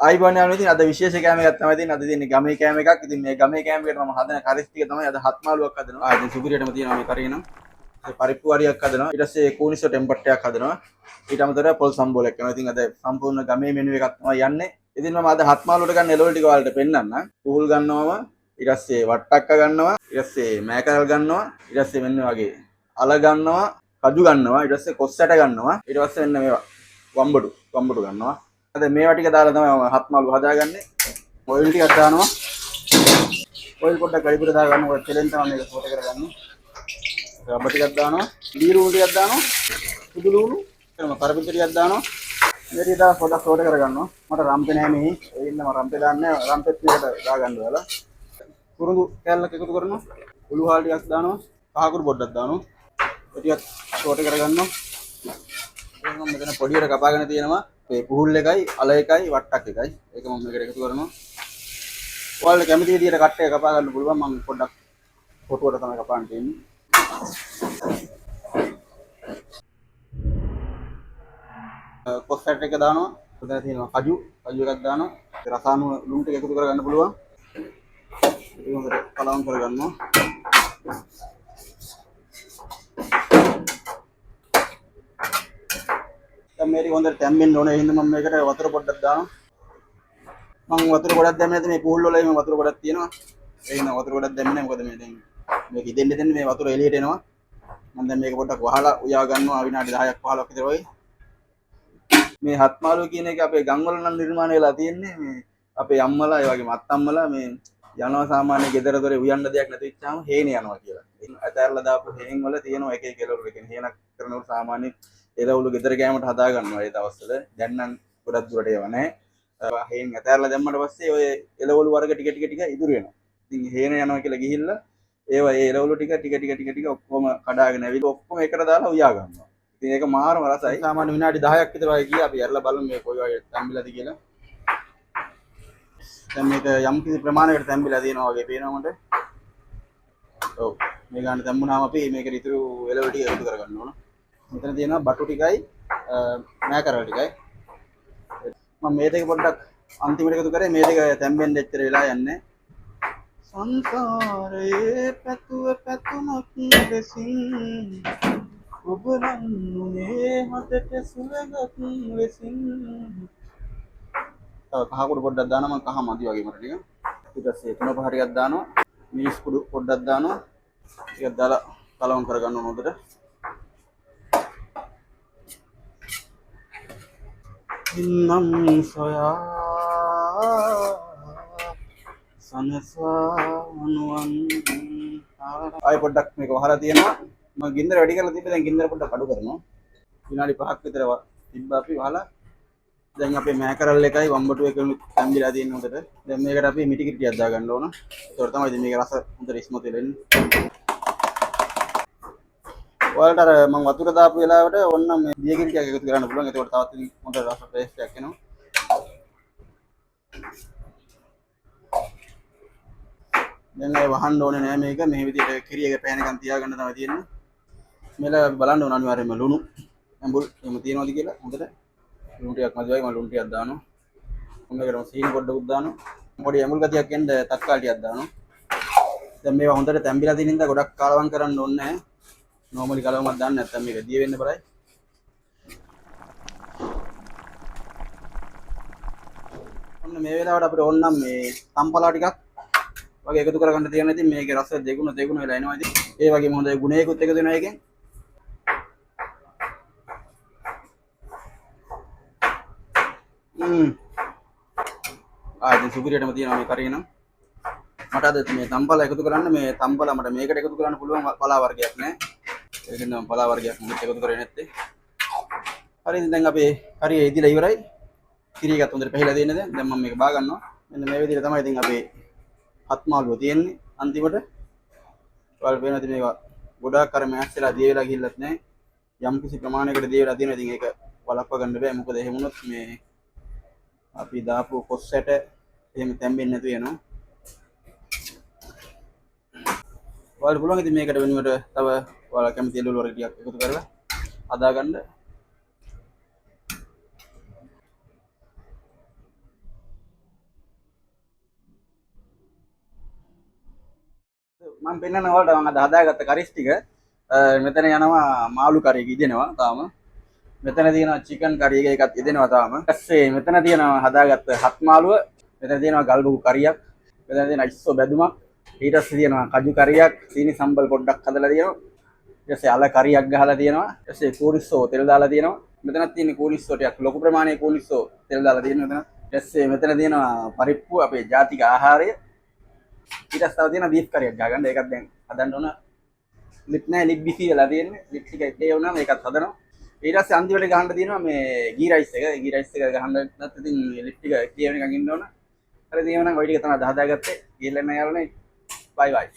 ආයිබෝන් යාළුවෝ ඉතින් අද විශේෂ කෑම එකක් තමයි තියෙන්නේ. අද තියෙන්නේ ගමේ කෑම එකක්. ඉතින් මේ ගමේ කෑම එකට මම හදන කරිස් ටික තමයි අද හත් මාළුවක් හදනවා. ඉතින් සුපිරියටම තියෙනවා මේ කරිය නම්. ඒ පරිප්පු වරියක් හදනවා. ඊට පස්සේ කූනිසෝ ටෙම්පට්ටයක් හදනවා. ඊට අමතරව පොල් සම්බෝලයක් කරනවා. ඉතින් අද සම්පූර්ණ ගමේ මෙනු එකක් තමයි යන්නේ. ඉතින් මම අද හත් මාළුවට ගන්න එළවලු ටික ඔයාලට පෙන්නන්නම්. පුහුල් ගන්නවම ඊට පස්සේ වට්ටක්ක ගන්නවා. ඊට පස්සේ මෑකරල් ගන්නවා. ඊට පස්සේ මෙන්න වගේ අල ගන්නවා. කජු ගන්නවා. ඊට පස්සේ කොස්සට ගන්නවා. ඊට පස්සේ මෙන්න මේවා වම්බඩු ගන්නවා. අද මේවා ටික දාලා තමයි මම හත් මාළු හදාගන්නේ. ඔයිල් ටිකක් දානවා. ඔයිල් පොඩ්ඩක් ගඩිපුර දාගන්න. ඔය තෙලෙන් තමයි මේක සෝට කරගන්නේ. රබ ටිකක් දානවා. දීරුණු ටිකක් දානවා. සුදු ලුණු, එතන කරපිට ටිකක් දානවා. මේ ටික දාලා පොඩ්ඩක් සෝට කරගන්නවා. මට රම්පේ නැහැ මෙහි. ඒ ඉන්න මම රම්පේ දාන්නේ නැහැ. රම්පෙත් මේකට දාගන්න ඕලා. කුරුඳු කෑල්ලක් එකතු කරනවා. උළු හාල් ටිකක් දානවා. කහකුරු පොඩ්ඩක් දානවා. ඒ ටිකක් සෝට කරගන්නවා. මම මෙතන පොඩියට කපාගෙන තියෙනවා. මේ පුහුල් එකයි අල එකයි වට්ටක් එකයි. ඒක මම මේකට එකතු කරනවා. ඔයාලට කැමති විදියට කට් එක කපා ගන්න පුළුවන්. මම පොඩ්ඩක් කොටුවට තමයි කපාන්න තියෙන්නේ. කොස්සට් එක දානවා. උතන තියෙනවා කජු එකක් දානවා. රසායන ලුණු ටික එකතු කරගන්න පුළුවන්. ඒක හොඳට කලවම් කරගන්නවා. මේක හොඳට තැම්බෙන්න ඕනේ. එහෙනම් මම මේකට වතුර පොඩ්ඩක් දානවා. මම වතුර ගොඩක් දැම්මේ නැත්නම් මේ පූල් වල එහෙම වතුර ගොඩක් තියෙනවා. ඒ හින්දා වතුර ගොඩක් දැම්මේ නැහැ. මොකද මේ දැන් මේක ඉදෙන්න මේ වතුර එළියට එනවා. මම දැන් මේක පොඩ්ඩක් වහලා උයා ගන්නවා විනාඩි 10ක් 15ක් විතර වගේ. මේ හත් මාළුව කියන එක අපේ ගම් වල නම් නිර්මාණය වෙලා තියෙන්නේ. මේ අපේ අම්මලා ඒ වගේම අත්තම්මලා මේ යනවා සාමාන්‍ය ගෙදර දොරේ උයන්න දෙයක් නැති වෙච්චාම හේනේ යනවා කියලා. ඉතින් අතහැරලා දාපු හේන් වල තියෙනවා එක එක එළවලු. ඒ කියන්නේ හේනක් කරනකොට සාමාන්‍ය එළවලු ගෙදර ගෑමට හදා ගන්නවා ඒ දවස්වල. දැන් නම් ගොඩක් දුරට ඒවා නැහැ. හේන් අතහැරලා දැම්මට පස්සේ ඔය එළවලු වර්ග ටික ඉතුරු වෙනවා. ඉතින් හේන යනවා කියලා ගිහිල්ලා ඒවා ඒ එළවලු ටික ඔක්කොම කඩාගෙන ඇවිල්ලා ඔක්කොම එකට දාලා උයා ගන්නවා. ඉතින් ඒක මාරම රසයි. සාමාන්‍ය විනාඩි 10ක් විතර වගේ ගියා. අපි ඇරලා බලමු මේ කොයි වගේ තැම්බිලාද කියලා. දැන් මේක යම් කිසි ප්‍රමාණයකට තැම්බිලා තියෙනවා වගේ පේනවා මට. ඔව්. මේ ගන්න තැම්බුනාම අපි මේකට ඉතුරු එළවලු ටික එකතු කරගන්න ඕන. මෙතන තියෙනවා බටු ටිකයි මෑකරල් ටිකයි. මම මේ දෙක පොඩ්ඩක් අන්තිමට එකතු කරේ. මේ දෙක තැම්බෙන්න එච්චර වෙලා යන්නේ. සංසාරයේ පැතුමක් ලෙසින් ඔබ ලන්නුනේ මතට සුලගත් ලෙසින්. කහකුරු පොඩ්ඩක් දානවා. මම කහ මදි වගේ මට ටික. ඊට පස්සේ තුන පහ ටිකක් දානවා. මිරිස් කුඩු පොඩ්ඩක් දානවා. ටිකක් දාලා කලවම් කරගන්න ඕන හොඳට. නම් සොයා සනසනුවන් ආයි පොඩ්ඩක් මේක වහලා තියෙනවා. මම ගින්දර වැඩි කරලා තිබ්බේ. දැන් ගින්දර පොඩ්ඩක් අඩු කරනවා. විනාඩි 5ක් විතර තිබ්බා අපි වහලා. දැන් අපේ මෑකරල් එකයි වම්බටු එකම තැම්බිලා තියෙන හොඳට. දැන් මේකට අපි මිටි කිරියක් දාගන්න ඕන. ඒතකොට තමයි ඉතින් මේක රස හොඳට ඉස්මතු වෙන්නේ. ඔයාලට අර මම වතුර දාපු වෙලාවට ඕන්න මේ දියකිරි ටික එකතු කරන්න පුළුවන්. ඒතකොට තවත් හොඳ රස ටේස්ට් එකක් එනවා. දැන් අය වහන්න ඕනේ නෑ මේක. මේ විදිහට කිරි එක පෑනකන් තියාගන්න තමයි තියෙන්නේ. මෙල බලන්න ඕන අනිවාර්යයෙන්ම ලුණු ඇඹුල් එහෙම තියනවාද කියලා හොඳට. ලුණු ටිකක් මදි වගේ මම ලුණු ටිකක් දානවා. මොනකටම සීනි පොඩ්ඩක් දානවා. පොඩි ඇඹුල් ගතියක් එන්න තක්කාලි ටිකක් දානවා. දැන් මේවා හොඳට තැම්බිලා තියෙන නිසා ගොඩක් කාලවම් කරන්න ඕනේ නෑ. නෝමලි කලවමක් දාන්න නැත්නම් මේක දිය වෙන්න බලයි. ඔන්න මේ වෙලාවට අපිට ඕනනම් මේ තම්පලා ටිකක් වගේ එකතු කරගන්න තියෙනවා. ඉතින් මේකේ රස දෙගුණ වෙලා එනවා. ඉතින් ඒ වගේම හොඳයි ගුණයකුත් එකතු වෙනවා එකෙන්. ඉතින් සුපිරියටම තියෙනවා මේ කරිය නම්. මට අද මේ තම්පලා එකතු කරන්න මේ තම්පලා මට මේකට එකතු කරන්න පුළුවන් පලා වර්ගයක් නෑ. ඒකෙන් නම් පලා වර්ගයක් මුත් එකතු කරේ නැත්තේ. හරි ඉතින් දැන් අපේ කරිය ඉදිලා ඉවරයි. කිරි එකත් හොඳට පැහිලා තියෙන්නේ දැන්. දැන් මම මේක බා ගන්නවා. මෙන්න මේ විදිහට තමයි ඉතින් අපේ හත් මාළුව තියෙන්නේ අන්තිමට. ඔයාලා පේනවා ඉතින් මේවා ගොඩාක් අර මෑක්ස් වෙලා දිය වෙලා ගිහිල්ලත් නැහැ. යම් කිසි ප්‍රමාණයකට දිය වෙලා තියෙනවා. ඉතින් ඒක වළක්වා ගන්න බෑ. මොකද එහෙම වුණොත් මේ අපි දාපු කොස්සට එහෙම තැම්බෙන්නේ නැතු වෙනවා. ඔයාලට පුළුවන් ඉතින් මේකට වෙනුවට තව ඔයාලා කැමති එළවලු වර්ග ටිකක් එකතු කරලා හදා ගන්න. මම පෙන්නන වලට මම අද හදාගත්ත කරිස් ටික මෙතන යනවා මාළු කරේක ඉදෙනවා තාම. මෙතන තියෙනවා චිකන් කරි එකක් ඉදෙනවා තාම. ඊපස්සේ මෙතන තියෙනවා හදාගත්ත හත් මාළුව. මෙතන තියෙනවා ගල්බුකු කරියක්. මෙතන තියෙනවා ඉස්සෝ බැදුමක්. ඊට පස්සේ තියෙනවා කජු කරියක්, සීනි සම්බල් පොඩ්ඩක් හදලා තියෙනවා. ඊට පස්සේ අල කරියක් ගහලා තියෙනවා. ඊට පස්සේ කූරිස්සෝ තෙල් දාලා තියෙනවා. මෙතනත් තියෙන කූරිස්සෝ ටිකක් ලොකු ප්‍රමාණයේ කූරිස්සෝ තෙල් දාලා තියෙනවා මෙතන. ඊට පස්සේ මෙතන තියෙනවා පරිප්පු අපේ ජාතික ආහාරය. ඊට පස්සේ තව තියෙනවා බීෆ් කරියක් ගහගන්න. ඒකත් දැන් හදන්න ඕන. ලිප් නැහැ ලිප් බිසි වෙලා තියෙන්නේ. ලිප් ටික ඉතේ වුණාම ඒකත් හදනවා. ඊට පස්සේ අන්තිමට ගහන්න තියෙනවා මේ ගී රයිස් එක. ගී රයිස් එක ගහන්න නැත්නම් ඉතින් ලිප් ටික කියවන එකකින් ඉන්න ඕන. හරි තියෙනවා නම් ඔය ටික තමයි හදාගත්තේ. ගිහලා යන්න යාළුවනේ. බයි බයි.